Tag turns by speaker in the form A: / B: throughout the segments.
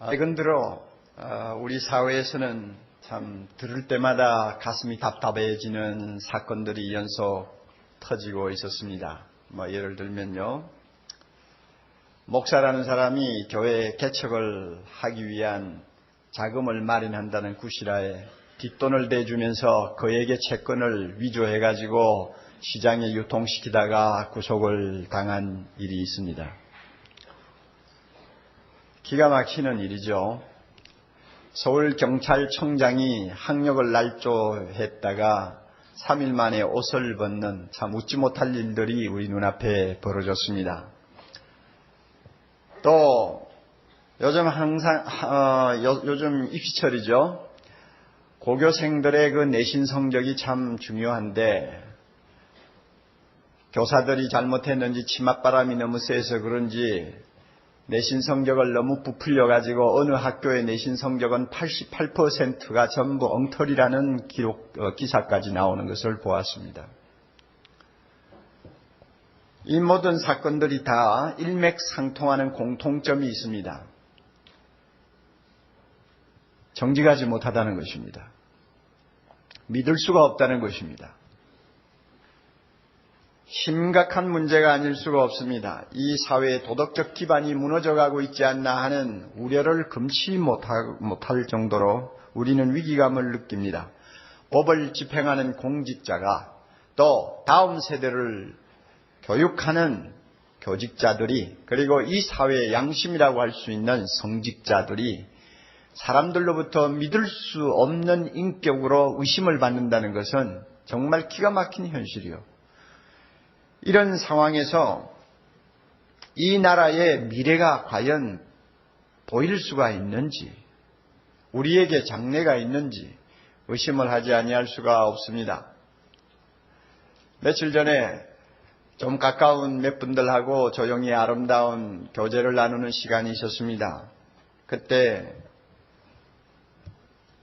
A: 최근 들어 우리 사회에서는 참 들을 때마다 가슴이 답답해지는 사건들이 연속 터지고 있었습니다. 예를 들면요, 목사라는 사람이 교회 개척을 하기 위한 자금을 마련한다는 구실하에 뒷돈을 대주면서 그에게 채권을 위조해가지고 시장에 유통시키다가 구속을 당한 일이 있습니다. 기가 막히는 일이죠. 서울경찰청장이 학력을 날조했다가 3일 만에 옷을 벗는 참 웃지 못할 일들이 우리 눈앞에 벌어졌습니다. 또 요즘 요즘 입시철이죠. 고교생들의 그 내신 성적이 참 중요한데 교사들이 잘못했는지 치맛바람이 너무 세서 그런지 내신 성적을 너무 부풀려 가지고 어느 학교의 내신 성적은 88%가 전부 엉터리라는 기사까지 나오는 것을 보았습니다. 이 모든 사건들이 다 일맥상통하는 공통점이 있습니다. 정직하지 못하다는 것입니다. 믿을 수가 없다는 것입니다. 심각한 문제가 아닐 수가 없습니다. 이 사회의 도덕적 기반이 무너져가고 있지 않나 하는 우려를 금치 못할 정도로 우리는 위기감을 느낍니다. 법을 집행하는 공직자가 또 다음 세대를 교육하는 교직자들이 그리고 이 사회의 양심이라고 할 수 있는 성직자들이 사람들로부터 믿을 수 없는 인격으로 의심을 받는다는 것은 정말 기가 막힌 현실이요. 이런 상황에서 이 나라의 미래가 과연 보일 수가 있는지, 우리에게 장래가 있는지 의심을 하지 아니할 수가 없습니다. 며칠 전에 좀 가까운 몇 분들하고 조용히 아름다운 교제를 나누는 시간이 있었습니다. 그때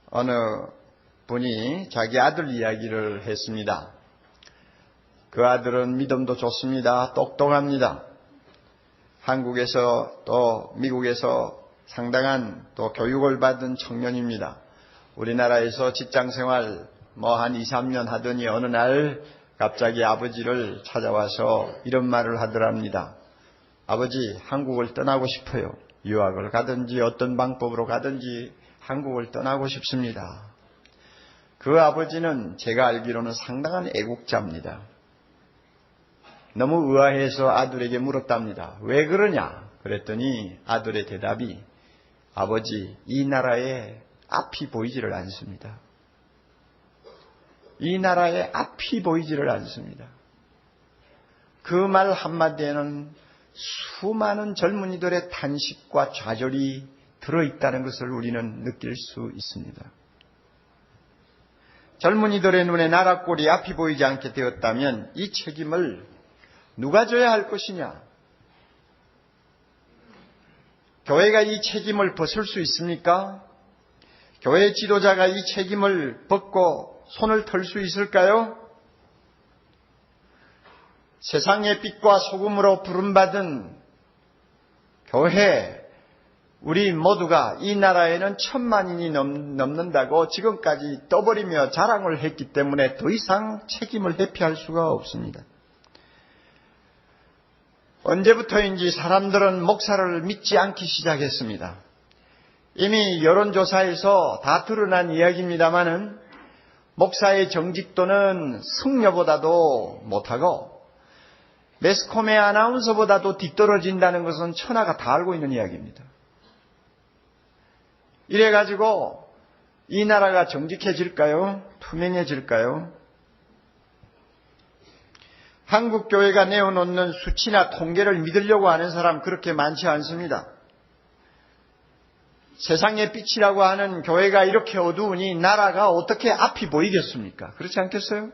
A: 어느 분이 자기 아들 이야기를 했습니다. 그 아들은 믿음도 좋습니다. 똑똑합니다. 한국에서 또 미국에서 상당한 또 교육을 받은 청년입니다. 우리나라에서 직장생활 한 2, 3년 하더니 어느 날 갑자기 아버지를 찾아와서 이런 말을 하더랍니다. 아버지, 한국을 떠나고 싶어요. 유학을 가든지 어떤 방법으로 가든지 한국을 떠나고 싶습니다. 그 아버지는 제가 알기로는 상당한 애국자입니다. 너무 의아해서 아들에게 물었답니다. 왜 그러냐? 그랬더니 아들의 대답이 아버지, 이 나라에 앞이 보이지를 않습니다. 이 나라에 앞이 보이지를 않습니다. 그 말 한마디에는 수많은 젊은이들의 탄식과 좌절이 들어있다는 것을 우리는 느낄 수 있습니다. 젊은이들의 눈에 나라 꼴이 앞이 보이지 않게 되었다면 이 책임을 누가 져야 할 것이냐? 교회가 이 책임을 벗을 수 있습니까? 교회 지도자가 이 책임을 벗고 손을 털 수 있을까요? 세상의 빛과 소금으로 부름받은 교회, 우리 모두가 이 나라에는 1000만인이 넘는다고 지금까지 떠벌이며 자랑을 했기 때문에 더 이상 책임을 회피할 수가 없습니다. 언제부터인지 사람들은 목사를 믿지 않기 시작했습니다. 이미 여론조사에서 다 드러난 이야기입니다마는 목사의 정직도는 승려보다도 못하고 매스컴의 아나운서보다도 뒤떨어진다는 것은 천하가 다 알고 있는 이야기입니다. 이래가지고 이 나라가 정직해질까요? 투명해질까요? 한국 교회가 내어놓는 수치나 통계를 믿으려고 하는 사람 그렇게 많지 않습니다. 세상의 빛이라고 하는 교회가 이렇게 어두우니 나라가 어떻게 앞이 보이겠습니까? 그렇지 않겠어요?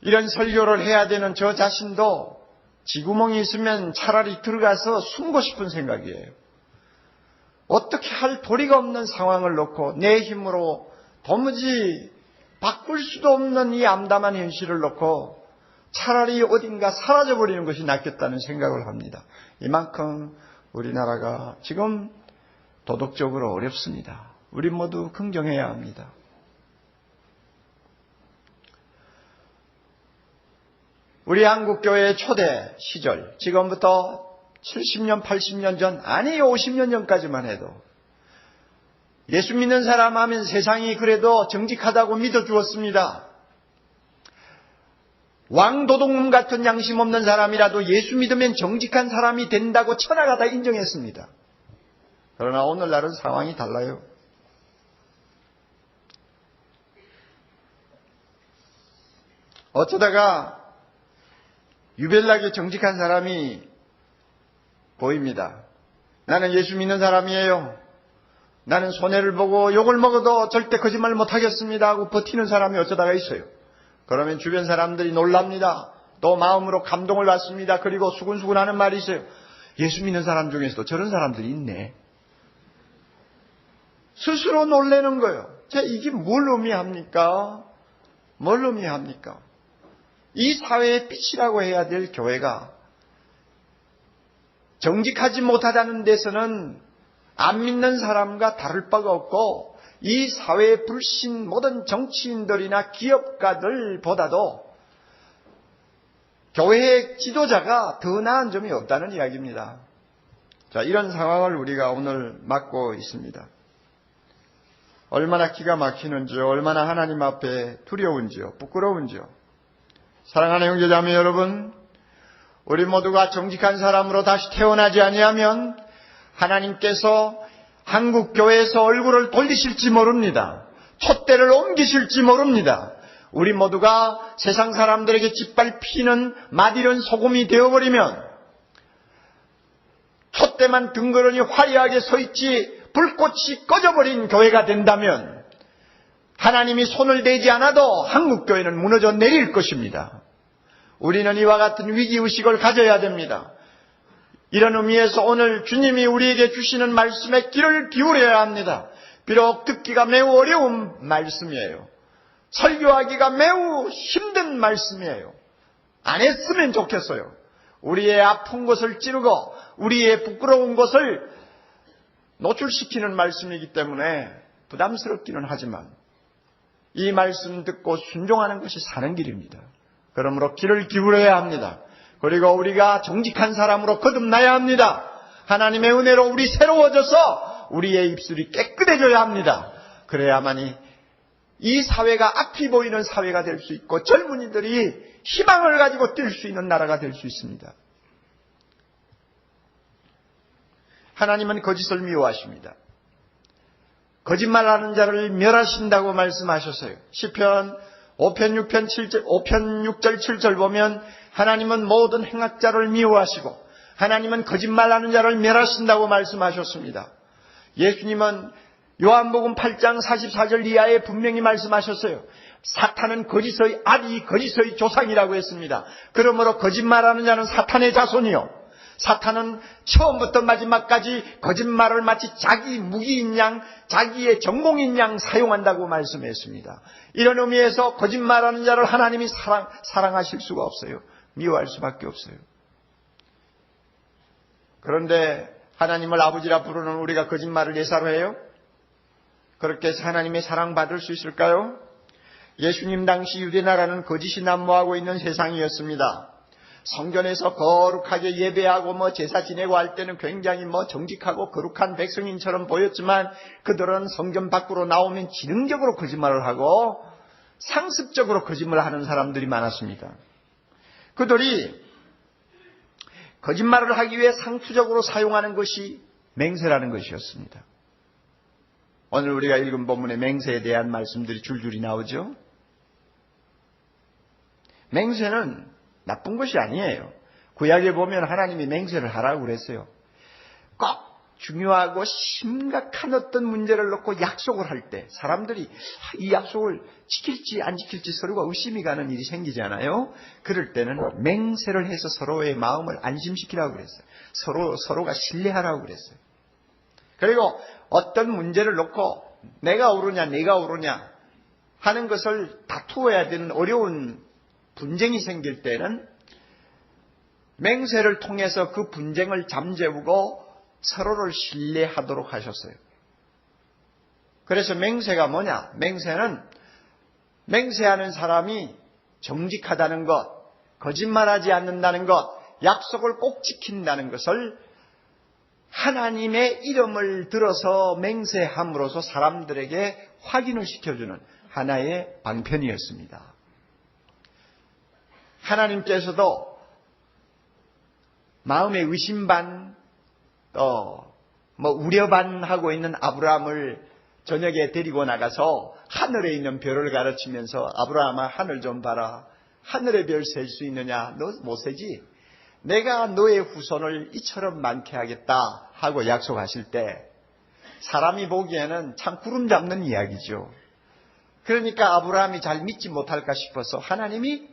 A: 이런 설교를 해야 되는 저 자신도 쥐구멍이 있으면 차라리 들어가서 숨고 싶은 생각이에요. 어떻게 할 도리가 없는 상황을 놓고 내 힘으로 도무지 바꿀 수도 없는 이 암담한 현실을 놓고 차라리 어딘가 사라져버리는 것이 낫겠다는 생각을 합니다. 이만큼 우리나라가 지금 도덕적으로 어렵습니다. 우리 모두 긍정해야 합니다. 우리 한국교회의 초대 시절, 지금부터 70년, 80년 전, 아니 50년 전까지만 해도 예수 믿는 사람 하면 세상이 그래도 정직하다고 믿어주었습니다. 왕도둑놈 같은 양심 없는 사람이라도 예수 믿으면 정직한 사람이 된다고 천하가 다 인정했습니다. 그러나 오늘날은 상황이 달라요. 어쩌다가 유별나게 정직한 사람이 보입니다. 나는 예수 믿는 사람이에요. 나는 손해를 보고 욕을 먹어도 절대 거짓말 못하겠습니다 하고 버티는 사람이 어쩌다가 있어요. 그러면 주변 사람들이 놀랍니다. 또 마음으로 감동을 받습니다. 그리고 수근수근하는 말이 있어요. 예수 믿는 사람 중에서도 저런 사람들이 있네. 스스로 놀라는 거예요. 이게 뭘 의미합니까? 뭘 의미합니까? 이 사회의 빛이라고 해야 될 교회가 정직하지 못하다는 데서는 안 믿는 사람과 다를 바가 없고 이 사회의 불신 모든 정치인들이나 기업가들보다도 교회의 지도자가 더 나은 점이 없다는 이야기입니다. 자, 이런 상황을 우리가 오늘 맞고 있습니다. 얼마나 기가 막히는지요. 얼마나 하나님 앞에 두려운지요. 부끄러운지요. 사랑하는 형제자매 여러분, 우리 모두가 정직한 사람으로 다시 태어나지 아니하면 하나님께서 한국 교회에서 얼굴을 돌리실지 모릅니다. 촛대를 옮기실지 모릅니다. 우리 모두가 세상 사람들에게 짓밟히는 맛이른 소금이 되어버리면 촛대만 덩그러니 화려하게 서 있지 불꽃이 꺼져버린 교회가 된다면 하나님이 손을 대지 않아도 한국 교회는 무너져 내릴 것입니다. 우리는 이와 같은 위기의식을 가져야 됩니다. 이런 의미에서 오늘 주님이 우리에게 주시는 말씀에 귀를 기울여야 합니다. 비록 듣기가 매우 어려운 말씀이에요. 설교하기가 매우 힘든 말씀이에요. 안 했으면 좋겠어요. 우리의 아픈 것을 찌르고 우리의 부끄러운 것을 노출시키는 말씀이기 때문에 부담스럽기는 하지만 이 말씀 듣고 순종하는 것이 사는 길입니다. 그러므로 귀를 기울여야 합니다. 그리고 우리가 정직한 사람으로 거듭나야 합니다. 하나님의 은혜로 우리 새로워져서 우리의 입술이 깨끗해져야 합니다. 그래야만이 이 사회가 앞이 보이는 사회가 될 수 있고 젊은이들이 희망을 가지고 뛸 수 있는 나라가 될 수 있습니다. 하나님은 거짓을 미워하십니다. 거짓말하는 자를 멸하신다고 말씀하셨어요. 시편 5편 6절 7절 보면 하나님은 모든 행악자를 미워하시고 하나님은 거짓말하는 자를 멸하신다고 말씀하셨습니다. 예수님은 요한복음 8장 44절 이하에 분명히 말씀하셨어요. 사탄은 거짓의 아비, 거짓의 조상이라고 했습니다. 그러므로 거짓말하는 자는 사탄의 자손이요. 사탄은 처음부터 마지막까지 거짓말을 마치 자기 무기인 양, 자기의 전공인 양 사용한다고 말씀했습니다. 이런 의미에서 거짓말하는 자를 하나님이 사랑하실 수가 없어요. 미워할 수밖에 없어요. 그런데 하나님을 아버지라 부르는 우리가 거짓말을 예사로 해요? 그렇게 해서 하나님의 사랑받을 수 있을까요? 예수님 당시 유대나라는 거짓이 난무하고 있는 세상이었습니다. 성전에서 거룩하게 예배하고 제사 지내고 할 때는 굉장히 정직하고 거룩한 백성인처럼 보였지만 그들은 성전 밖으로 나오면 지능적으로 거짓말을 하고 상습적으로 거짓말을 하는 사람들이 많았습니다. 그들이 거짓말을 하기 위해 상투적으로 사용하는 것이 맹세라는 것이었습니다. 오늘 우리가 읽은 본문의 맹세에 대한 말씀들이 줄줄이 나오죠. 맹세는 나쁜 것이 아니에요. 구약에 보면 하나님이 맹세를 하라고 그랬어요. 꼭 중요하고 심각한 어떤 문제를 놓고 약속을 할 때 사람들이 이 약속을 지킬지 안 지킬지 서로가 의심이 가는 일이 생기잖아요. 그럴 때는 맹세를 해서 서로의 마음을 안심시키라고 그랬어요. 서로가 신뢰하라고 그랬어요. 그리고 어떤 문제를 놓고 내가 옳으냐 네가 옳으냐 하는 것을 다투어야 되는 어려운 분쟁이 생길 때는 맹세를 통해서 그 분쟁을 잠재우고 서로를 신뢰하도록 하셨어요. 그래서 맹세가 뭐냐? 맹세하는 사람이 정직하다는 것, 거짓말하지 않는다는 것, 약속을 꼭 지킨다는 것을 하나님의 이름을 들어서 맹세함으로써 사람들에게 확인을 시켜주는 하나의 방편이었습니다. 하나님께서도 마음에 의심 반, 우려 반 하고 있는 아브라함을 저녁에 데리고 나가서 하늘에 있는 별을 가르치면서 아브라함아 하늘 좀 봐라. 하늘의 별 셀 수 있느냐? 너 못 세지? 내가 너의 후손을 이처럼 많게 하겠다 하고 약속하실 때 사람이 보기에는 참 구름 잡는 이야기죠. 그러니까 아브라함이 잘 믿지 못할까 싶어서 하나님이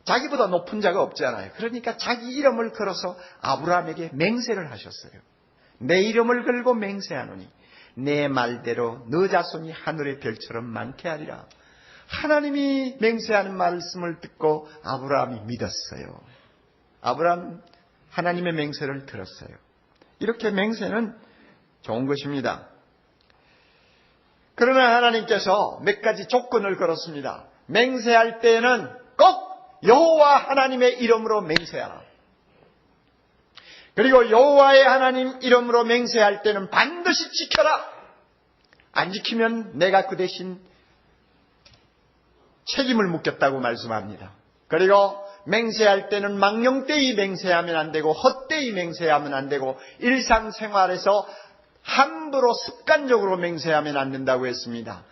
A: 자기보다 높은 자가 없잖아요. 그러니까 자기 이름을 걸어서 아브라함에게 맹세를 하셨어요. 내 이름을 걸고 맹세하노니 내 말대로 너 자손이 하늘의 별처럼 많게 하리라. 하나님이 맹세하는 말씀을 듣고 아브라함이 믿었어요. 아브라함 하나님의 맹세를 들었어요. 이렇게 맹세는 좋은 것입니다. 그러나 하나님께서 몇 가지 조건을 걸었습니다. 맹세할 때에는 꼭 여호와 하나님의 이름으로 맹세하라. 그리고 여호와의 하나님 이름으로 맹세할 때는 반드시 지켜라. 안 지키면 내가 그 대신 책임을 묻겠다고 말씀합니다. 그리고 맹세할 때는 망령되이 맹세하면 안 되고 헛되이 맹세하면 안 되고 일상생활에서 함부로 습관적으로 맹세하면 안 된다고 했습니다.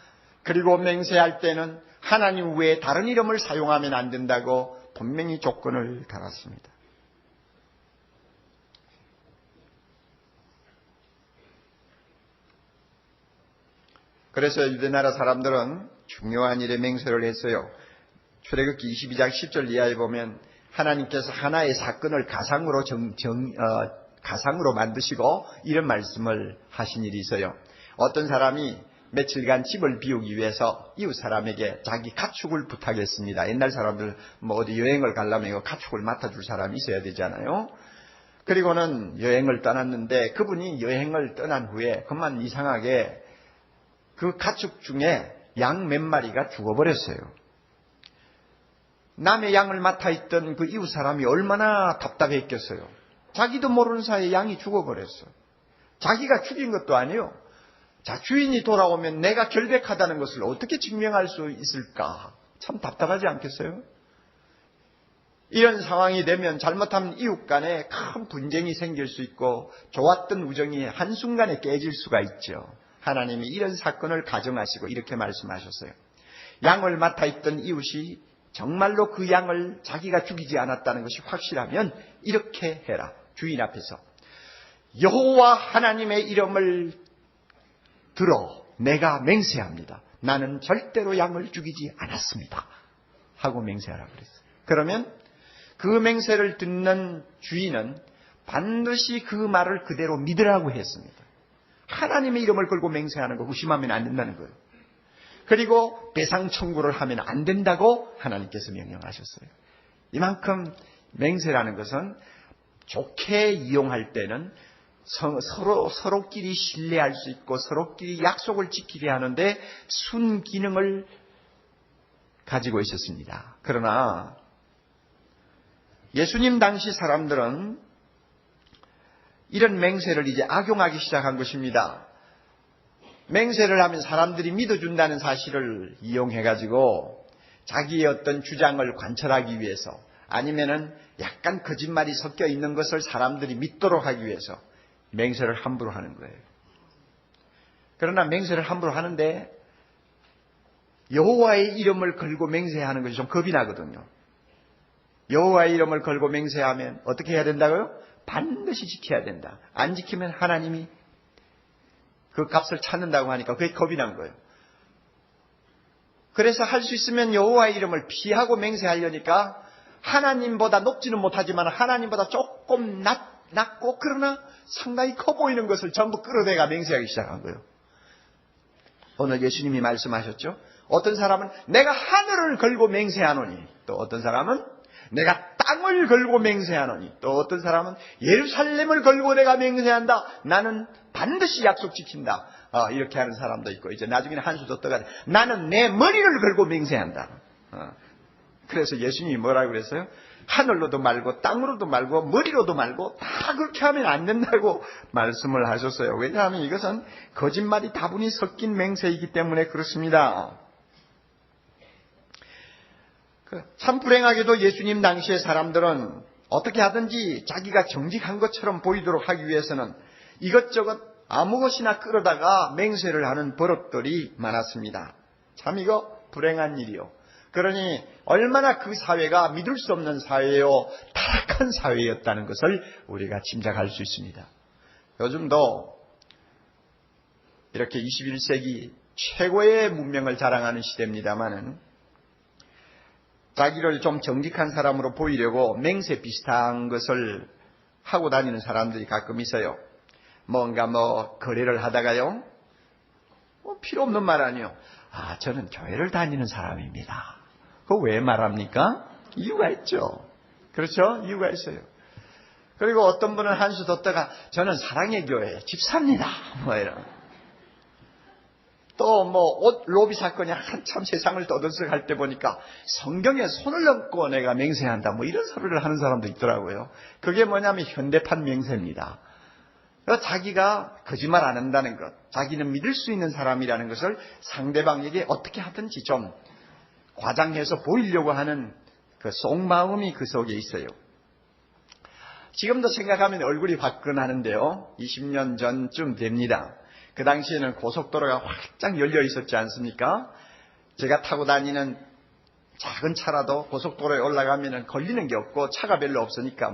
A: 그리고 맹세할 때는 하나님 외에 다른 이름을 사용하면 안 된다고 분명히 조건을 달았습니다. 그래서 유대나라 사람들은 중요한 일에 맹세를 했어요. 출애굽기 22장 10절 이하에 보면 하나님께서 하나의 사건을 가상으로 만드시고 이런 말씀을 하신 일이 있어요. 어떤 사람이 며칠간 집을 비우기 위해서 이웃 사람에게 자기 가축을 부탁했습니다. 옛날 사람들 어디 여행을 가려면 가축을 맡아줄 사람이 있어야 되잖아요. 그리고는 여행을 떠났는데 그분이 여행을 떠난 후에 그만 이상하게 그 가축 중에 양 몇 마리가 죽어버렸어요. 남의 양을 맡아 있던 그 이웃 사람이 얼마나 답답했겠어요. 자기도 모르는 사이에 양이 죽어버렸어. 자기가 죽인 것도 아니에요. 자, 주인이 돌아오면 내가 결백하다는 것을 어떻게 증명할 수 있을까? 참 답답하지 않겠어요? 이런 상황이 되면 잘못하면 이웃 간에 큰 분쟁이 생길 수 있고 좋았던 우정이 한순간에 깨질 수가 있죠. 하나님이 이런 사건을 가정하시고 이렇게 말씀하셨어요. 양을 맡아 있던 이웃이 정말로 그 양을 자기가 죽이지 않았다는 것이 확실하면 이렇게 해라. 주인 앞에서 여호와 하나님의 이름을 들어 내가 맹세합니다. 나는 절대로 양을 죽이지 않았습니다. 하고 맹세하라고 그랬어요. 그러면 그 맹세를 듣는 주인은 반드시 그 말을 그대로 믿으라고 했습니다. 하나님의 이름을 걸고 맹세하는 거 의심하면 안 된다는 거예요. 그리고 배상 청구를 하면 안 된다고 하나님께서 명령하셨어요. 이만큼 맹세라는 것은 좋게 이용할 때는 서로끼리 신뢰할 수 있고 서로끼리 약속을 지키게 하는데 순기능을 가지고 있었습니다. 그러나 예수님 당시 사람들은 이런 맹세를 이제 악용하기 시작한 것입니다. 맹세를 하면 사람들이 믿어준다는 사실을 이용해가지고 자기의 어떤 주장을 관철하기 위해서 아니면은 약간 거짓말이 섞여 있는 것을 사람들이 믿도록 하기 위해서 맹세를 함부로 하는 거예요. 그러나 맹세를 함부로 하는데 여호와의 이름을 걸고 맹세하는 것이 좀 겁이 나거든요. 여호와의 이름을 걸고 맹세하면 어떻게 해야 된다고요? 반드시 지켜야 된다. 안 지키면 하나님이 그 값을 찾는다고 하니까 그게 겁이 난 거예요. 그래서 할 수 있으면 여호와의 이름을 피하고 맹세하려니까 하나님보다 높지는 못하지만 하나님보다 조금 낮고 그러나 상당히 커 보이는 것을 전부 끌어대가 맹세하기 시작한 거예요. 오늘 예수님이 말씀하셨죠. 어떤 사람은 내가 하늘을 걸고 맹세하노니 또 어떤 사람은 내가 땅을 걸고 맹세하노니, 또 어떤 사람은 예루살렘을 걸고 내가 맹세한다. 나는 반드시 약속 지킨다. 이렇게 하는 사람도 있고, 이제 나중에는 한 수 더 떠가지고 나는 내 머리를 걸고 맹세한다. 그래서 예수님이 뭐라고 그랬어요? 하늘로도 말고 땅으로도 말고 머리로도 말고 다 그렇게 하면 안 된다고 말씀을 하셨어요. 왜냐하면 이것은 거짓말이 다분히 섞인 맹세이기 때문에 그렇습니다. 참 불행하게도 예수님 당시의 사람들은 어떻게 하든지 자기가 정직한 것처럼 보이도록 하기 위해서는 이것저것 아무 것이나 끌어다가 맹세를 하는 버릇들이 많았습니다. 참 이거 불행한 일이요. 그러니 얼마나 그 사회가 믿을 수 없는 사회요, 타락한 사회였다는 것을 우리가 짐작할 수 있습니다. 요즘도 이렇게 21세기 최고의 문명을 자랑하는 시대입니다마는 자기를 좀 정직한 사람으로 보이려고 맹세 비슷한 것을 하고 다니는 사람들이 가끔 있어요. 뭔가 거래를 하다가요, 필요 없는 말 아니요. 저는 교회를 다니는 사람입니다. 그거 왜 말합니까? 이유가 있죠. 그렇죠? 이유가 있어요. 그리고 어떤 분은 한 수 더 떠가 저는 사랑의 교회 집사입니다. 이런. 또 옷 로비 사건이 한참 세상을 떠들썩할 때 보니까 성경에 손을 얹고 내가 맹세한다. 이런 소리를 하는 사람도 있더라고요. 그게 뭐냐면 현대판 맹세입니다. 자기가 거짓말 안 한다는 것, 자기는 믿을 수 있는 사람이라는 것을 상대방에게 어떻게 하든지 좀 과장해서 보이려고 하는 그 속마음이 그 속에 있어요. 지금도 생각하면 얼굴이 화끈하는데요. 20년 전쯤 됩니다. 그 당시에는 고속도로가 활짝 열려 있었지 않습니까? 제가 타고 다니는 작은 차라도 고속도로에 올라가면 걸리는 게 없고 차가 별로 없으니까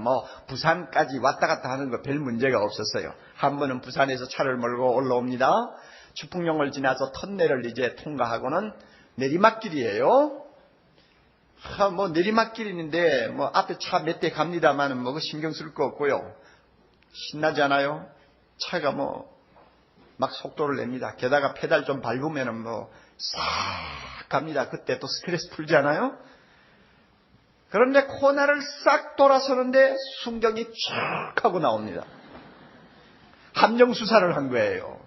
A: 부산까지 왔다 갔다 하는 거 별 문제가 없었어요. 한 번은 부산에서 차를 몰고 올라옵니다. 추풍령을 지나서 터널을 이제 통과하고는 내리막길이에요. 내리막길인데 앞에 차 몇 대 갑니다만은 신경 쓸 거 없고요. 신나지 않아요? 차가 막 속도를 냅니다. 게다가 페달 좀 밟으면은 싹 갑니다. 그때 또 스트레스 풀지 않아요? 그런데 코너를 싹 돌아서는데 순경이 쫙 하고 나옵니다. 함정 수사를 한 거예요.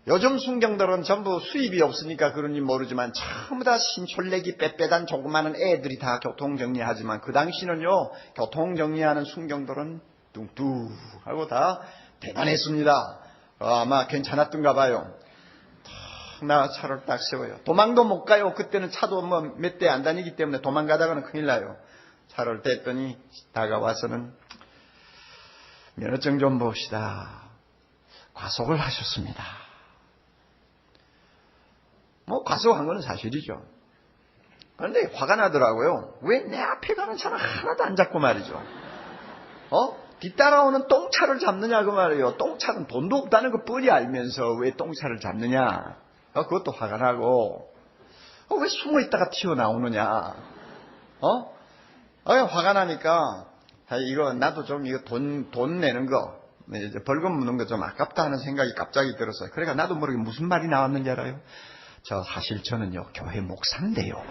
A: 요즘 순경들은 전부 수입이 없으니까 그런지 모르지만 전부 다 신촌래기 빼빼단 조그마한 애들이 다 교통정리하지만 그 당시는요, 교통정리하는 순경들은 뚱뚱하고 다 대단했습니다. 아마 괜찮았던가 봐요. 나 차를 딱 세워요. 도망도 못 가요. 그때는 차도 몇 대 안 다니기 때문에 도망가다가는 큰일 나요. 차를 댔더니 다가와서는 면허증 좀 봅시다. 과속을 하셨습니다. 과속한 건 사실이죠. 그런데 화가 나더라고요. 왜 내 앞에 가는 차는 하나도 안 잡고 말이죠. 뒤따라오는 똥차를 잡느냐 그 말이에요. 똥차는 돈도 없다는 거 뻔히 알면서 왜 똥차를 잡느냐. 그것도 화가 나고 왜 숨어 있다가 튀어나오느냐. 화가 나니까 이거 나도 좀 이거 돈 내는 거 이제 벌금 무는 거 좀 아깝다 하는 생각이 갑자기 들었어요. 그러니까 나도 모르게 무슨 말이 나왔는지 알아요? 사실 저는요 교회 목사인데요.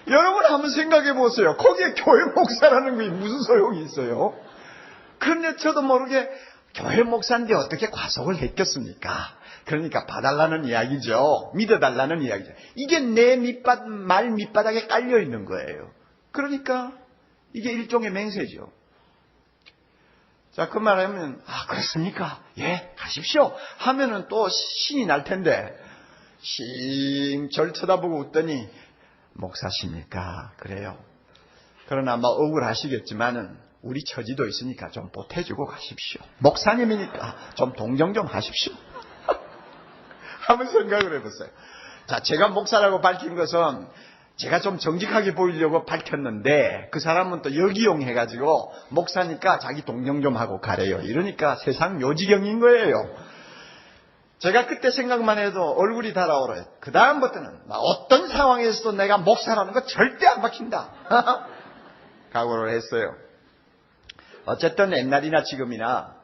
A: 여러분 한번 생각해 보세요. 거기에 교회 목사라는 게 무슨 소용이 있어요? 그런데 저도 모르게 교회 목사인데 어떻게 과속을 했겠습니까? 그러니까 봐달라는 이야기죠. 믿어달라는 이야기죠. 이게 내 말 밑바닥에 깔려 있는 거예요. 그러니까 이게 일종의 맹세죠. 자, 그 말하면 그렇습니까? 예, 가십시오 하면은 또 신이 날 텐데 절 쳐다보고 웃더니 목사십니까? 그래요. 그러나 억울하시겠지만은 우리 처지도 있으니까 좀 보태주고 가십시오. 목사님이니까 좀 동정 좀 하십시오. 한번 생각을 해보세요. 자, 제가 목사라고 밝힌 것은 제가 좀 정직하게 보이려고 밝혔는데 그 사람은 또 역이용 해가지고 목사니까 자기 동정 좀 하고 가래요. 이러니까 세상 요지경인 거예요. 제가 그때 생각만 해도 얼굴이 달아오르요. 그 다음부터는 어떤 상황에서도 내가 목사라는 거 절대 안 박힌다. 각오를 했어요. 어쨌든 옛날이나 지금이나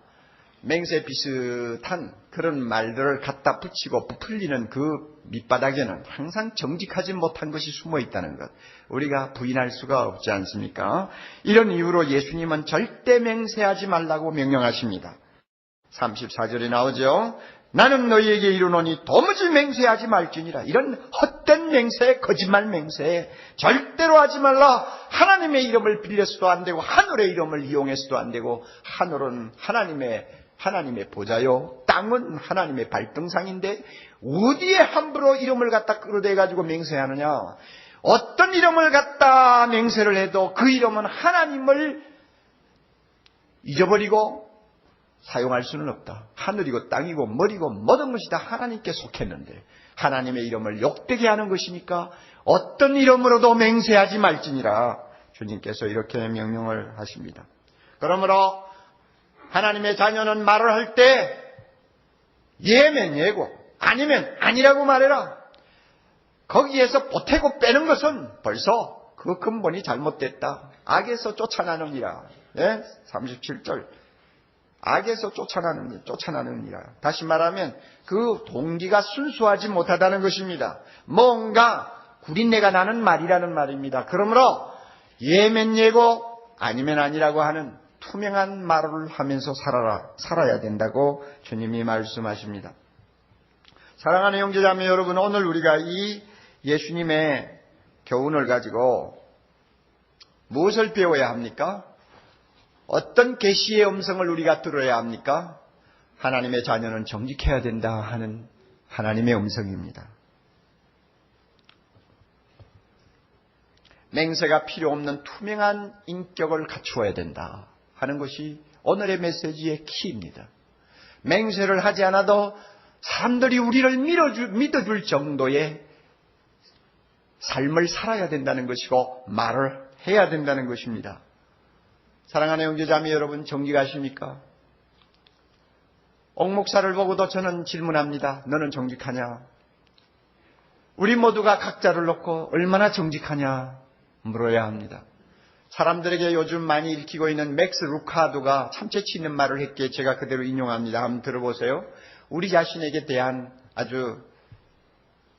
A: 맹세 비슷한 그런 말들을 갖다 붙이고 부풀리는 그 밑바닥에는 항상 정직하지 못한 것이 숨어 있다는 것, 우리가 부인할 수가 없지 않습니까? 이런 이유로 예수님은 절대 맹세하지 말라고 명령하십니다. 34절에 나오죠. 나는 너희에게 이르노니 도무지 맹세하지 말지니라. 이런 헛된 맹세, 거짓말 맹세 절대로 하지 말라. 하나님의 이름을 빌려서도 안 되고 하늘의 이름을 이용해서도 안 되고, 하늘은 하나님의 보좌요, 땅은 하나님의 발등상인데 어디에 함부로 이름을 갖다 끌어대가지고 맹세하느냐. 어떤 이름을 갖다 맹세를 해도 그 이름은 하나님을 잊어버리고 사용할 수는 없다. 하늘이고 땅이고 머리고 모든 것이 다 하나님께 속했는데 하나님의 이름을 욕되게 하는 것이니까 어떤 이름으로도 맹세하지 말지니라. 주님께서 이렇게 명령을 하십니다. 그러므로 하나님의 자녀는 말을 할 때 예면 예고, 아니면 아니라고 말해라. 거기에서 보태고 빼는 것은 벌써 그 근본이 잘못됐다. 악에서 쫓아나느니라. 37절. 악에서 쫓아나느니라. 다시 말하면 그 동기가 순수하지 못하다는 것입니다. 뭔가 구린내가 나는 말이라는 말입니다. 그러므로 예면 예고 아니면 아니라고 하는 투명한 말을 하면서 살아야 된다고 주님이 말씀하십니다. 사랑하는 형제자매 여러분, 오늘 우리가 이 예수님의 교훈을 가지고 무엇을 배워야 합니까? 어떤 계시의 음성을 우리가 들어야 합니까? 하나님의 자녀는 정직해야 된다 하는 하나님의 음성입니다. 맹세가 필요 없는 투명한 인격을 갖추어야 된다 하는 것이 오늘의 메시지의 키입니다. 맹세를 하지 않아도 사람들이 우리를 믿어줄 정도의 삶을 살아야 된다는 것이고 말을 해야 된다는 것입니다. 사랑하는 형제자매 여러분, 정직하십니까? 옥 목사를 보고도 저는 질문합니다. 너는 정직하냐? 우리 모두가 각자를 놓고 얼마나 정직하냐 물어야 합니다. 사람들에게 요즘 많이 읽히고 있는 맥스 루카도가 참 재치 있는 말을 했기에 제가 그대로 인용합니다. 한번 들어보세요. 우리 자신에게 대한 아주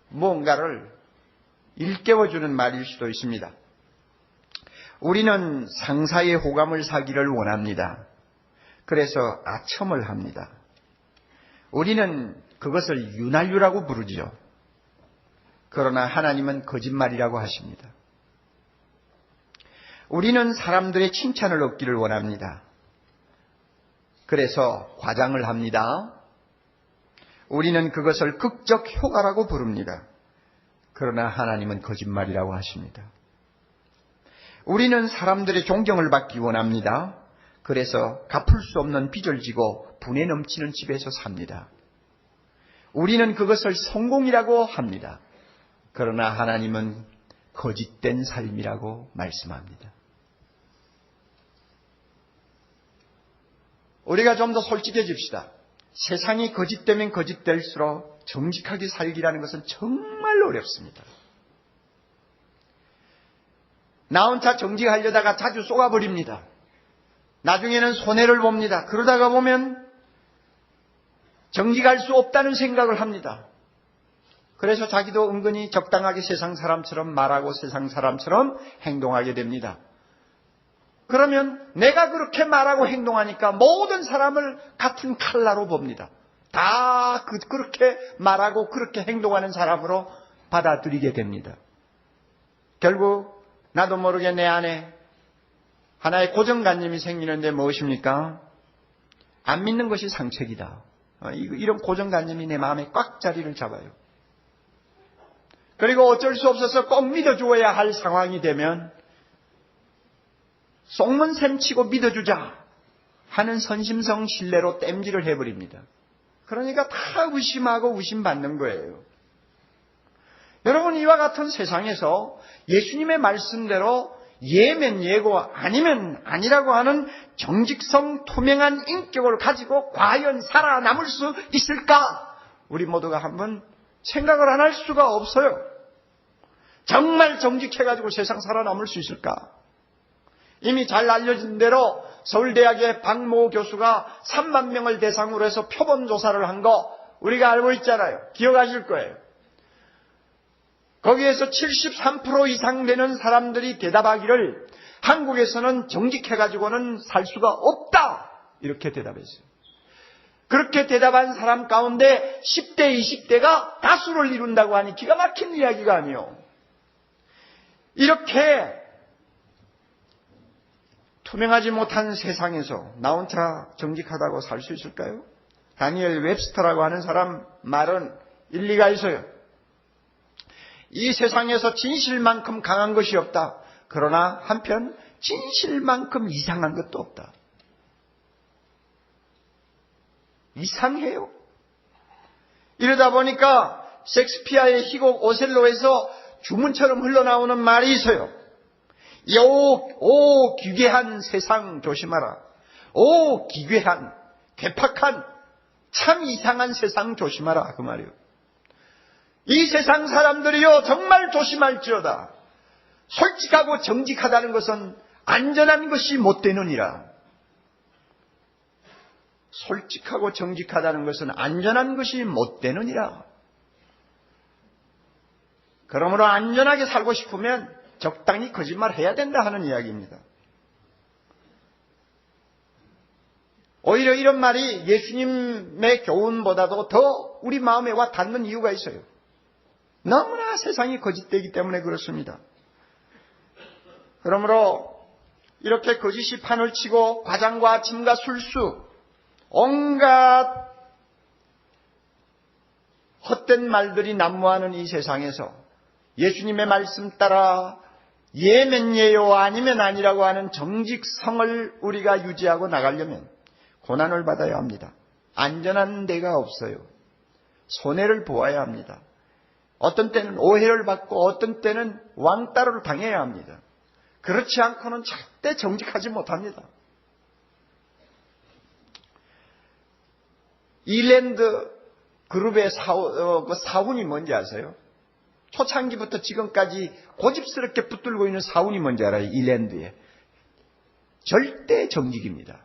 A: 무언가를 일깨워주는 말일 수도 있습니다. 우리는 상사의 호감을 사기를 원합니다. 그래서 아첨을 합니다. 우리는 그것을 윤활유라고 부르지요. 그러나 하나님은 거짓말이라고 하십니다. 우리는 사람들의 칭찬을 얻기를 원합니다. 그래서 과장을 합니다. 우리는 그것을 극적 효과라고 부릅니다. 그러나 하나님은 거짓말이라고 하십니다. 우리는 사람들의 존경을 받기 원합니다. 그래서 갚을 수 없는 빚을 지고 분에 넘치는 집에서 삽니다. 우리는 그것을 성공이라고 합니다. 그러나 하나님은 거짓된 삶이라고 말씀합니다. 우리가 좀 더 솔직해집시다. 세상이 거짓되면 거짓될수록 정직하게 살기라는 것은 정말 어렵습니다. 나 혼자 정직하려다가 자주 쏘가버립니다. 나중에는 손해를 봅니다. 그러다가 보면 정직할 수 없다는 생각을 합니다. 그래서 자기도 은근히 적당하게 세상 사람처럼 말하고 세상 사람처럼 행동하게 됩니다. 그러면 내가 그렇게 말하고 행동하니까 모든 사람을 같은 칼라로 봅니다. 다 그렇게 말하고 그렇게 행동하는 사람으로 받아들이게 됩니다. 결국 나도 모르게 내 안에 하나의 고정관념이 생기는데 무엇입니까? 안 믿는 것이 상책이다. 이런 고정관념이 내 마음에 꽉 자리를 잡아요. 그리고 어쩔 수 없어서 꼭 믿어줘야 할 상황이 되면 속는 셈치고 믿어주자 하는 선심성 신뢰로 땜질을 해버립니다. 그러니까 다 의심하고 의심받는 거예요. 여러분, 이와 같은 세상에서 예수님의 말씀대로 예면 예고 아니면 아니라고 하는 정직성 투명한 인격을 가지고 과연 살아남을 수 있을까? 우리 모두가 한번 생각을 안 할 수가 없어요. 정말 정직해가지고 세상 살아남을 수 있을까? 이미 잘 알려진 대로 서울대학의 박모 교수가 3만 명을 대상으로 해서 표본 조사를 한 거 우리가 알고 있잖아요. 기억하실 거예요. 거기에서 73% 이상 되는 사람들이 대답하기를 한국에서는 정직해가지고는 살 수가 없다. 이렇게 대답했어요. 그렇게 대답한 사람 가운데 10대, 20대가 다수를 이룬다고 하니 기가 막힌 이야기가 아니에요. 이렇게 투명하지 못한 세상에서 나 혼자 정직하다고 살 수 있을까요? 다니엘 웹스터라고 하는 사람 말은 일리가 있어요. 이 세상에서 진실만큼 강한 것이 없다. 그러나 한편 진실만큼 이상한 것도 없다. 이상해요. 이러다 보니까 셰익스피어의 희곡 오셀로에서 주문처럼 흘러나오는 말이 있어요. 오 기괴한 세상 조심하라. 오 기괴한 괴팍한 참 이상한 세상 조심하라. 그 말이에요. 이 세상 사람들이요 정말 조심할지어다. 솔직하고 정직하다는 것은 안전한 것이 못 되느니라. 솔직하고 정직하다는 것은 안전한 것이 못 되느니라. 그러므로 안전하게 살고 싶으면 적당히 거짓말해야 된다 하는 이야기입니다. 오히려 이런 말이 예수님의 교훈보다도 더 우리 마음에 와 닿는 이유가 있어요. 너무나 세상이 거짓되기 때문에 그렇습니다. 그러므로 이렇게 거짓이 판을 치고 과장과 침과 술수 온갖 헛된 말들이 난무하는 이 세상에서 예수님의 말씀 따라 예면 예요 아니면 아니라고 하는 정직성을 우리가 유지하고 나가려면 고난을 받아야 합니다. 안전한 데가 없어요. 손해를 보아야 합니다. 어떤 때는 오해를 받고 어떤 때는 왕따를 당해야 합니다. 그렇지 않고는 절대 정직하지 못합니다. 일랜드 그룹의 사훈이 뭔지 아세요? 초창기부터 지금까지 고집스럽게 붙들고 있는 사훈이 뭔지 알아요? 일랜드에. 절대 정직입니다.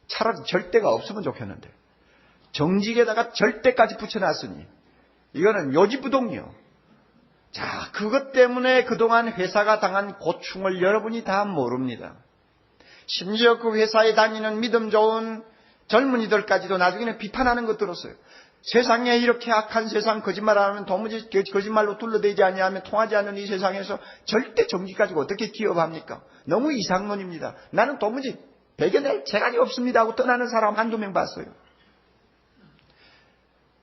A: 차라리 절대가 없으면 좋겠는데. 정직에다가 절대까지 붙여놨으니 이거는 요지부동이요. 자, 그것 때문에 그동안 회사가 당한 고충을 여러분이 다 모릅니다. 심지어 그 회사에 다니는 믿음 좋은 젊은이들까지도 나중에는 비판하는 것 들었어요. 세상에 이렇게 악한 세상, 거짓말 안 하면 도무지 거짓말로 둘러대지 아니하면 통하지 않는 이 세상에서 절대 정직 가지고 어떻게 기업합니까? 너무 이상론입니다. 나는 도무지 배겨낼 재간이 없습니다 하고 떠나는 사람 한두 명 봤어요.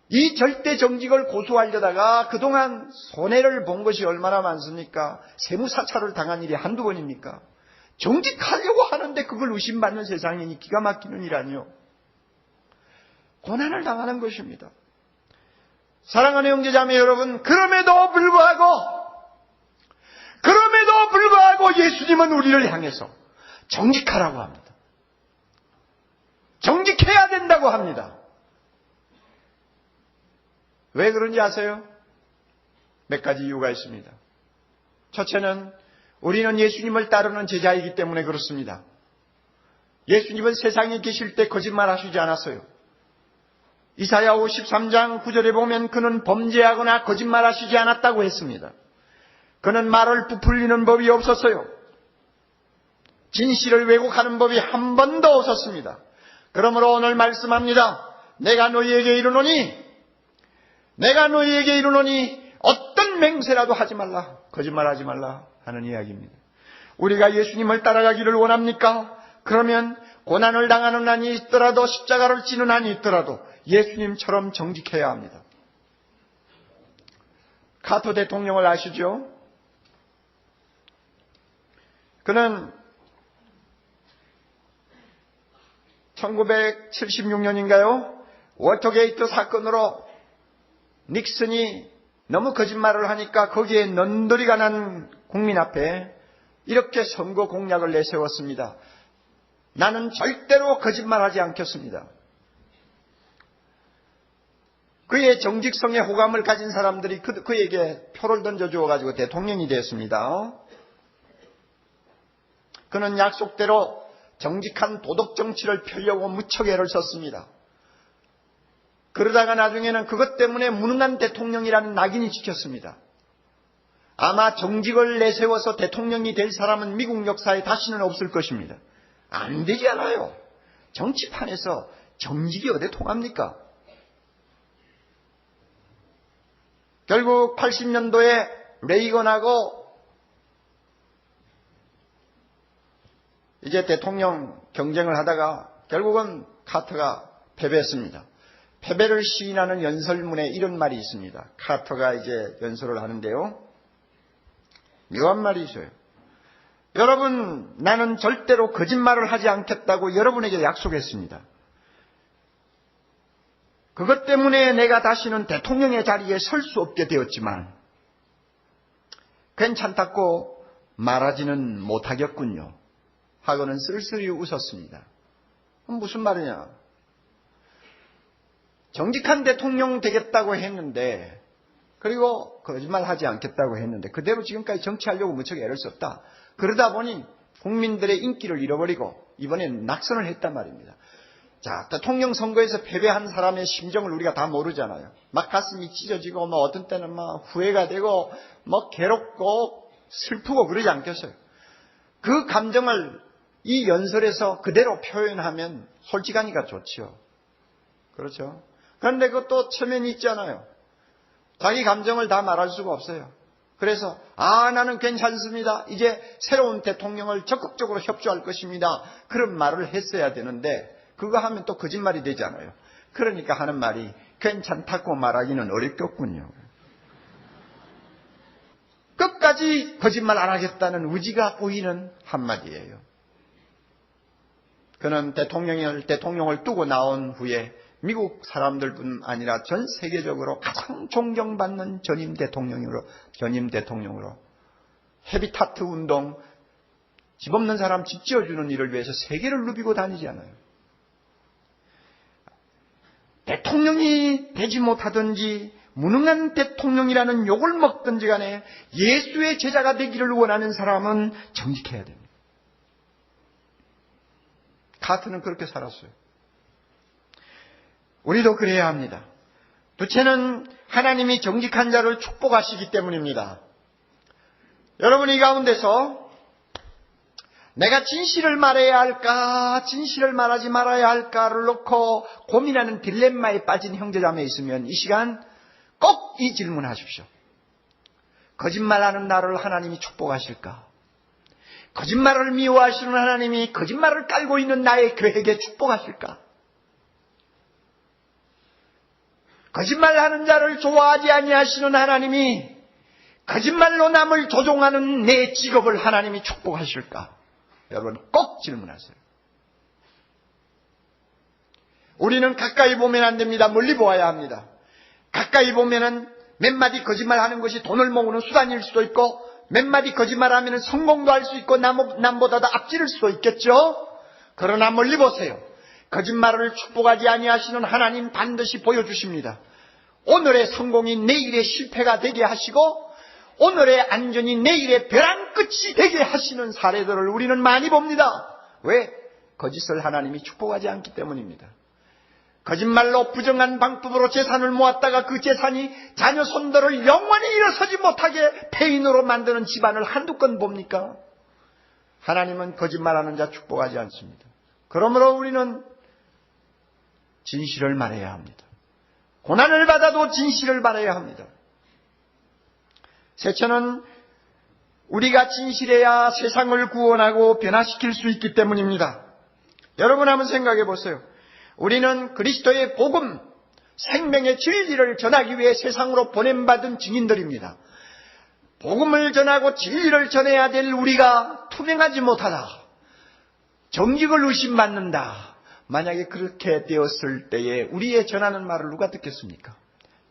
A: 이 절대 정직을 고수하려다가 그동안 손해를 본 것이 얼마나 많습니까? 세무사찰을 당한 일이 한두 번입니까? 정직하려고 하는데 그걸 의심받는 세상이니 기가 막히는 일 아니요. 고난을 당하는 것입니다. 사랑하는 형제자매 여러분, 그럼에도 불구하고 예수님은 우리를 향해서 정직하라고 합니다. 정직해야 된다고 합니다. 왜 그런지 아세요? 몇 가지 이유가 있습니다. 첫째는 우리는 예수님을 따르는 제자이기 때문에 그렇습니다. 예수님은 세상에 계실 때 거짓말 하시지 않았어요. 이사야 53장 9절에 보면 그는 범죄하거나 거짓말 하시지 않았다고 했습니다. 그는 말을 부풀리는 법이 없었어요. 진실을 왜곡하는 법이 한 번도 없었습니다. 그러므로 오늘 말씀합니다. 내가 너희에게 이르노니 어떤 맹세라도 하지 말라. 거짓말하지 말라 하는 이야기입니다. 우리가 예수님을 따라가기를 원합니까? 그러면 고난을 당하는 한이 있더라도 십자가를 지는 한이 있더라도 예수님처럼 정직해야 합니다. 카터 대통령을 아시죠? 그는 1976년인가요? 워터게이트 사건으로 닉슨이 너무 거짓말을 하니까 거기에 넌더리가 난 국민 앞에 이렇게 선거 공약을 내세웠습니다. 나는 절대로 거짓말하지 않겠습니다. 그의 정직성에 호감을 가진 사람들이 그에게 표를 던져주어가지고 대통령이 되었습니다. 그는 약속대로 정직한 도덕 정치를 펴려고 무척 애를 썼습니다. 그러다가 나중에는 그것 때문에 무능한 대통령이라는 낙인이 찍혔습니다. 아마 정직을 내세워서 대통령이 될 사람은 미국 역사에 다시는 없을 것입니다. 안 되지 않아요. 정치판에서 정직이 어디 통합니까? 결국 80년도에 레이건하고 이제 대통령 경쟁을 하다가 결국은 카터가 패배했습니다. 패배를 시인하는 연설문에 이런 말이 있습니다. 카터가 이제 연설을 하는데요. 묘한 말이 있어요. 여러분, 나는 절대로 거짓말을 하지 않겠다고 여러분에게 약속했습니다. 그것 때문에 내가 다시는 대통령의 자리에 설 수 없게 되었지만 괜찮다고 말하지는 못하겠군요. 하고는 쓸쓸히 웃었습니다. 무슨 말이냐? 정직한 대통령 되겠다고 했는데, 그리고 거짓말하지 않겠다고 했는데 그대로 지금까지 정치하려고 무척 애를 썼다. 그러다 보니 국민들의 인기를 잃어버리고 이번엔 낙선을 했단 말입니다. 자, 대통령 선거에서 패배한 사람의 심정을 우리가 다 모르잖아요. 막 가슴이 찢어지고 어떤 때는 막 후회가 되고 괴롭고 슬프고 그러지 않겠어요. 그 감정을 이 연설에서 그대로 표현하면 솔직하니까 좋죠. 그렇죠? 그런데 그것도 체면이 있잖아요. 자기 감정을 다 말할 수가 없어요. 그래서 나는 괜찮습니다. 이제 새로운 대통령을 적극적으로 협조할 것입니다. 그런 말을 했어야 되는데 그거 하면 또 거짓말이 되잖아요. 그러니까 하는 말이 괜찮다고 말하기는 어렵겠군요. 끝까지 거짓말 안 하겠다는 의지가 보이는 한마디예요. 그는 대통령을 두고 나온 후에 미국 사람들뿐 아니라 전 세계적으로 가장 존경받는 전임 대통령으로 헤비타트 운동, 집 없는 사람 집 지어주는 일을 위해서 세계를 누비고 다니지 않아요. 대통령이 되지 못하든지 무능한 대통령이라는 욕을 먹든지 간에 예수의 제자가 되기를 원하는 사람은 정직해야 됩니다. 카트는 그렇게 살았어요. 우리도 그래야 합니다. 둘째는 하나님이 정직한 자를 축복하시기 때문입니다. 여러분, 이 가운데서 내가 진실을 말해야 할까, 진실을 말하지 말아야 할까를 놓고 고민하는 딜레마에 빠진 형제자매 있으면 이 시간 꼭 이 질문하십시오. 거짓말하는 나를 하나님이 축복하실까? 거짓말을 미워하시는 하나님이 거짓말을 깔고 있는 나의 교회에게 축복하실까? 거짓말하는 자를 좋아하지 아니하시는 하나님이 거짓말로 남을 조종하는 내 직업을 하나님이 축복하실까? 여러분 꼭 질문하세요. 우리는 가까이 보면 안 됩니다. 멀리 보아야 합니다. 가까이 보면은 몇 마디 거짓말하는 것이 돈을 모으는 수단일 수도 있고 몇 마디 거짓말하면 성공도 할 수 있고 남보다도 앞지를 수도 있겠죠. 그러나 멀리 보세요. 거짓말을 축복하지 아니하시는 하나님 반드시 보여주십니다. 오늘의 성공이 내일의 실패가 되게 하시고 오늘의 안전이 내일의 벼랑 끝이 되게 하시는 사례들을 우리는 많이 봅니다. 왜? 거짓을 하나님이 축복하지 않기 때문입니다. 거짓말로 부정한 방법으로 재산을 모았다가 그 재산이 자녀 손들을 영원히 일어서지 못하게 폐인으로 만드는 집안을 한두 건 봅니까? 하나님은 거짓말하는 자 축복하지 않습니다. 그러므로 우리는 진실을 말해야 합니다. 고난을 받아도 진실을 말해야 합니다. 셋째는 우리가 진실해야 세상을 구원하고 변화시킬 수 있기 때문입니다. 여러분 한번 생각해 보세요. 우리는 그리스도의 복음, 생명의 진리를 전하기 위해 세상으로 보냄받은 증인들입니다. 복음을 전하고 진리를 전해야 될 우리가 투명하지 못하다, 정직을 의심받는다. 만약에 그렇게 되었을 때에 우리의 전하는 말을 누가 듣겠습니까?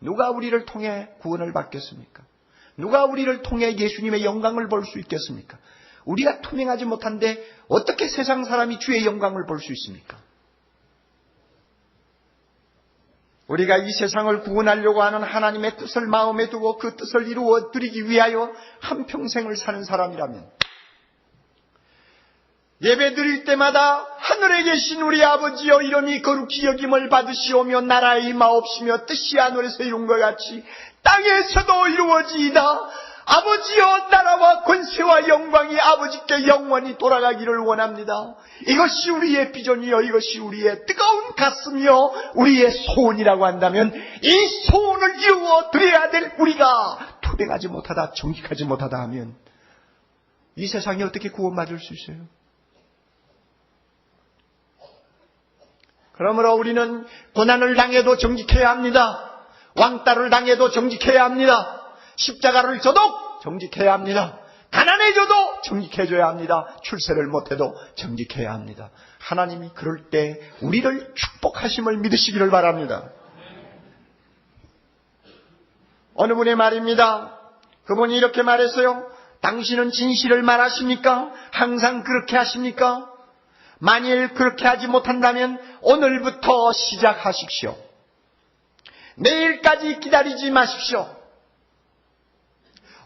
A: 누가 우리를 통해 구원을 받겠습니까? 누가 우리를 통해 예수님의 영광을 볼 수 있겠습니까? 우리가 투명하지 못한데 어떻게 세상 사람이 주의 영광을 볼 수 있습니까? 우리가 이 세상을 구원하려고 하는 하나님의 뜻을 마음에 두고 그 뜻을 이루어 드리기 위하여 한평생을 사는 사람이라면 예배 드릴 때마다 하늘에 계신 우리 아버지여 이름이 거룩히 여김을 받으시오며 나라의 임하옵시며 뜻이 하늘에서 이룬 것 같이 땅에서도 이루어지이다. 아버지여 나라와 권세와 영광이 아버지께 영원히 돌아가기를 원합니다. 이것이 우리의 비전이요 이것이 우리의 뜨거운 가슴이요 우리의 소원이라고 한다면 이 소원을 이루어 드려야 될 우리가 투쟁하지 못하다 정직하지 못하다 하면 이 세상이 어떻게 구원받을 수 있어요? 그러므로 우리는 고난을 당해도 정직해야 합니다. 왕따를 당해도 정직해야 합니다. 십자가를 져도 정직해야 합니다. 가난해져도 정직해져야 합니다. 출세를 못해도 정직해야 합니다. 하나님이 그럴 때 우리를 축복하심을 믿으시기를 바랍니다. 어느 분의 말입니다. 그분이 이렇게 말했어요. 당신은 진실을 말하십니까? 항상 그렇게 하십니까? 만일 그렇게 하지 못한다면 오늘부터 시작하십시오. 내일까지 기다리지 마십시오.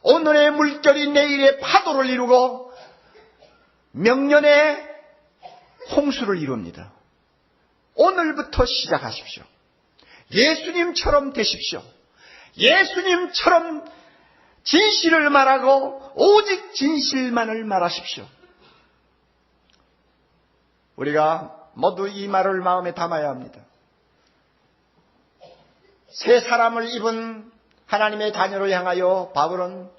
A: 오늘의 물결이 내일의 파도를 이루고 명년의 홍수를 이룹니다. 오늘부터 시작하십시오. 예수님처럼 되십시오. 예수님처럼 진실을 말하고 오직 진실만을 말하십시오. 우리가 모두 이 말을 마음에 담아야 합니다. 새 사람을 입은 하나님의 자녀를 향하여 바울은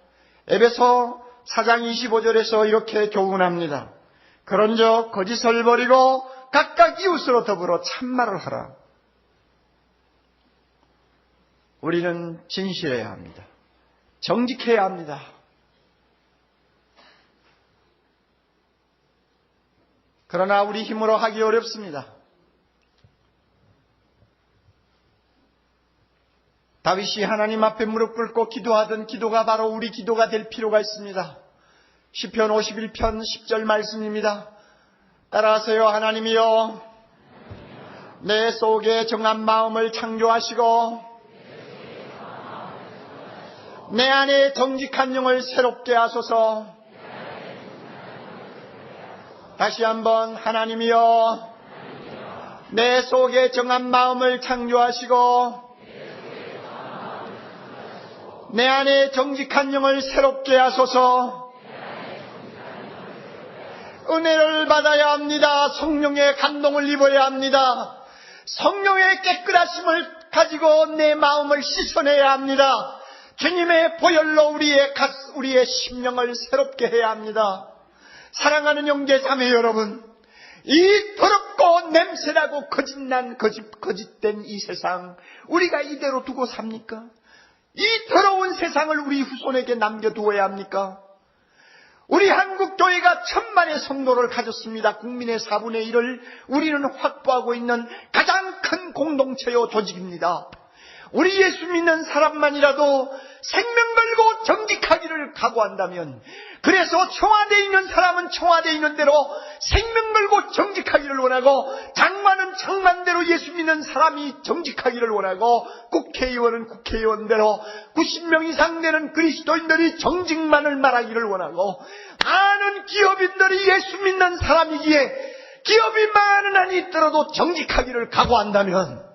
A: 에베소 4장 25절에서 이렇게 교훈합니다. 그런즉 거짓을 버리고 각각 이웃으로 더불어 참말을 하라. 우리는 진실해야 합니다. 정직해야 합니다. 그러나 우리 힘으로 하기 어렵습니다. 다윗이 하나님 앞에 무릎 꿇고 기도하던 기도가 바로 우리 기도가 될 필요가 있습니다. 시편 51편 10절 말씀입니다. 따라하세요. 하나님이여 내 속에 정한 마음을 창조하시고 내 안에 정직한 영을 새롭게 하소서. 다시 한번 하나님이여 내 속에 정한 마음을 창조하시고 내 안에 정직한 영을 새롭게 하소서. 은혜를 받아야 합니다. 성령의 감동을 입어야 합니다. 성령의 깨끗하심을 가지고 내 마음을 씻어내야 합니다. 주님의 보혈로 우리의 심령을 새롭게 해야 합니다. 사랑하는 형제 자매 여러분, 이 더럽고 냄새나고 거짓된 이 세상 우리가 이대로 두고 삽니까? 이 더러운 세상을 우리 후손에게 남겨두어야 합니까? 우리 한국교회가 1000만의 성도를 가졌습니다. 국민의 4분의 1을 우리는 확보하고 있는 가장 큰 공동체요 조직입니다. 우리 예수 믿는 사람만이라도 생명 걸고 정직하기를 각오한다면, 그래서 청와대에 있는 사람은 청와대에 있는 대로 생명 걸고 정직하기를 원하고, 장관은 장관대로 예수 믿는 사람이 정직하기를 원하고, 국회의원은 국회의원대로 90명 이상 되는 그리스도인들이 정직만을 말하기를 원하고, 많은 기업인들이 예수 믿는 사람이기에 기업이 많은 한이 있더라도 정직하기를 각오한다면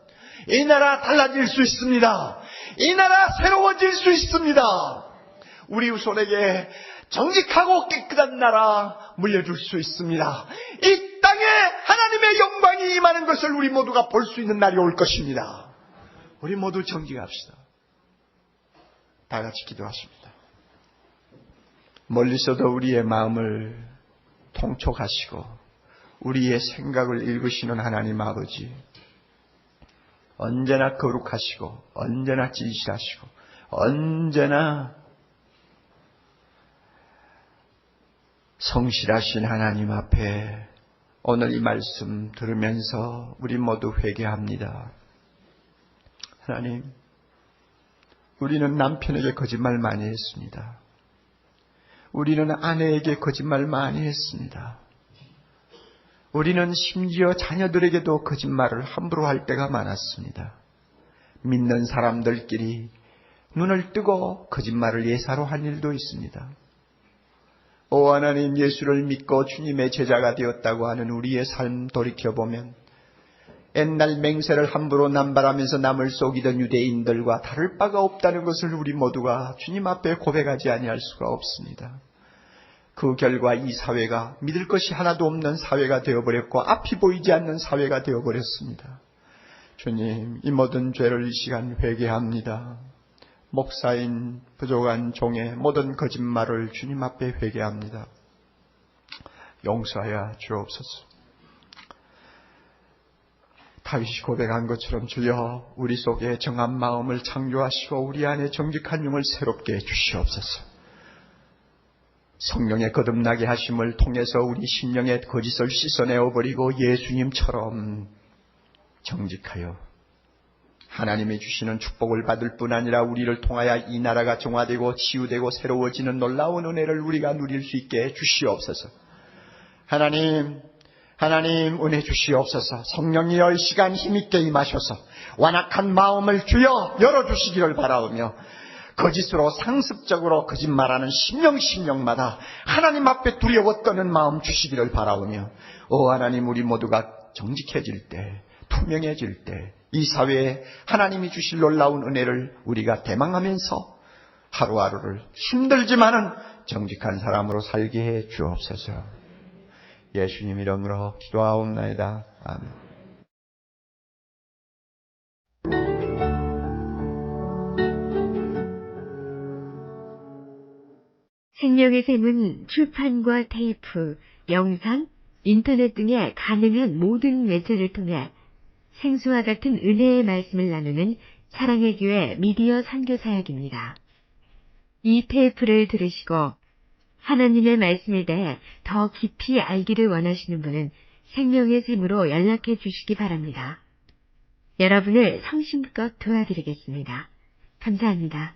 A: 이 나라 달라질 수 있습니다. 이 나라 새로워질 수 있습니다. 우리 후손에게 정직하고 깨끗한 나라 물려줄 수 있습니다. 이 땅에 하나님의 영광이 임하는 것을 우리 모두가 볼 수 있는 날이 올 것입니다. 우리 모두 정직합시다. 다 같이 기도하십니다. 멀리서도 우리의 마음을 통촉하시고 우리의 생각을 읽으시는 하나님 아버지, 언제나 거룩하시고 언제나 진실하시고 언제나 성실하신 하나님 앞에 오늘 이 말씀 들으면서 우리 모두 회개합니다. 하나님, 우리는 남편에게 거짓말 많이 했습니다. 우리는 아내에게 거짓말 많이 했습니다. 우리는 심지어 자녀들에게도 거짓말을 함부로 할 때가 많았습니다. 믿는 사람들끼리 눈을 뜨고 거짓말을 예사로 한 일도 있습니다. 오 하나님, 예수를 믿고 주님의 제자가 되었다고 하는 우리의 삶 돌이켜보면 옛날 맹세를 함부로 남발하면서 남을 속이던 유대인들과 다를 바가 없다는 것을 우리 모두가 주님 앞에 고백하지 아니할 수가 없습니다. 그 결과 이 사회가 믿을 것이 하나도 없는 사회가 되어버렸고 앞이 보이지 않는 사회가 되어버렸습니다. 주님, 이 모든 죄를 이 시간 회개합니다. 목사인 부족한 종의 모든 거짓말을 주님 앞에 회개합니다. 용서하여 주옵소서. 다윗이 고백한 것처럼 주여 우리 속에 정한 마음을 창조하시고 우리 안에 정직한 영을 새롭게 해주시옵소서. 성령의 거듭나게 하심을 통해서 우리 심령의 거짓을 씻어내어버리고 예수님처럼 정직하여 하나님이 주시는 축복을 받을 뿐 아니라 우리를 통하여 이 나라가 정화되고 치유되고 새로워지는 놀라운 은혜를 우리가 누릴 수 있게 주시옵소서. 하나님 은혜 주시옵소서. 성령이여 이 시간 힘있게 임하셔서 완악한 마음을 주여 열어주시기를 바라오며 거짓으로 상습적으로 거짓말하는 심령마다 하나님 앞에 두려워 떠는 마음 주시기를 바라오며 오 하나님, 우리 모두가 정직해질 때, 투명해질 때 이 사회에 하나님이 주실 놀라운 은혜를 우리가 대망하면서 하루하루를 힘들지만은 정직한 사람으로 살게 해 주옵소서. 예수님 이름으로 기도하옵나이다. 아멘.
B: 생명의 샘은 출판과 테이프, 영상, 인터넷 등의 가능한 모든 매체를 통해 생수와 같은 은혜의 말씀을 나누는 사랑의 교회 미디어 선교사역입니다. 이 테이프를 들으시고 하나님의 말씀에 대해 더 깊이 알기를 원하시는 분은 생명의 샘으로 연락해 주시기 바랍니다. 여러분을 성심껏 도와드리겠습니다. 감사합니다.